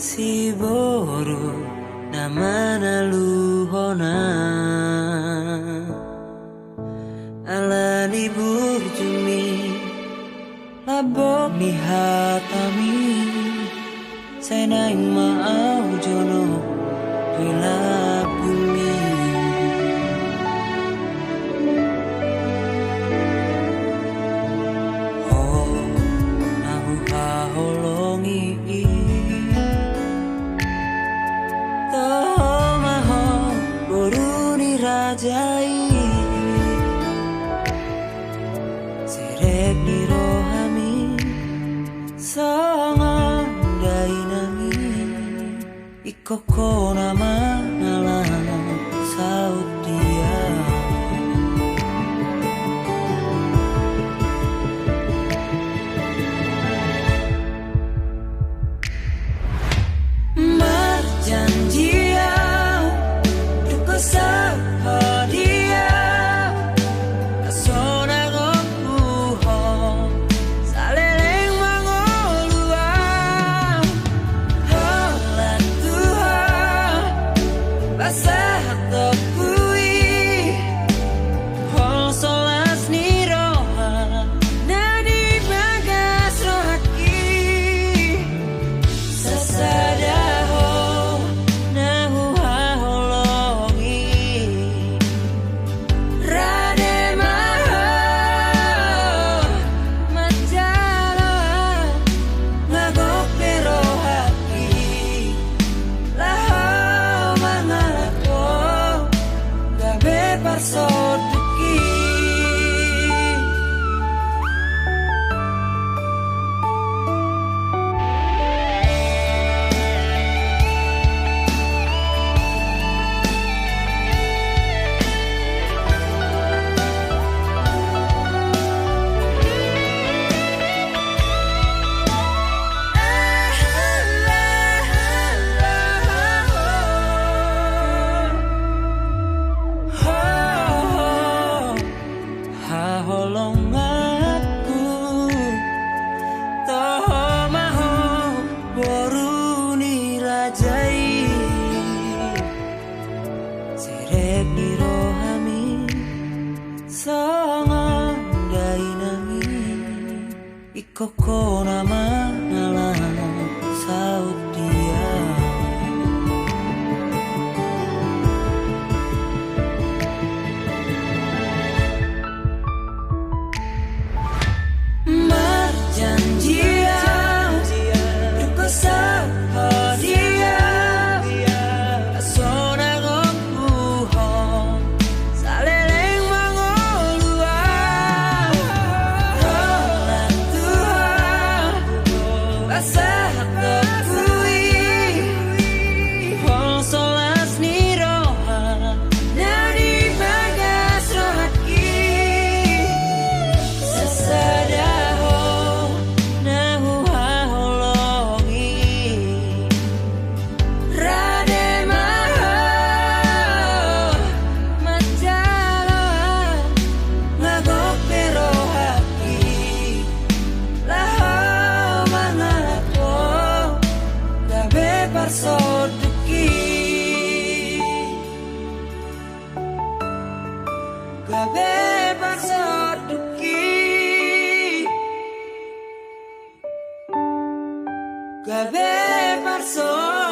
si boro namana luhona alani burjumi labok ni hatami sainaing maau jono rila bumi oh nahu haholongi tomaho boruni rajai serek ni rohami songo dainami ikoko nama nala saut dia marjanjian duko sahadia asona gopuho saleleng mangolua holat Tuhan basah tokui hol solas ni roha nadi bagas rohaki sasadaho nahu haholongi rademaho macalo ngagok perohaki laho mangalako gabe parsoduki haholong aku tomaho boruni rajai serek ni rohami songo dainami ikoko nama nala saut dia marjanjian duko sahadia asona gopuho saleleng mangolua holat Tuhan basah tokui hol solas ni roha nadi bagas rohaki sasadaho nahu haholongi rademaho macalo ngagok perohaki laho mangalako gabe parsoduki gabe parsoduki gabe parsoduki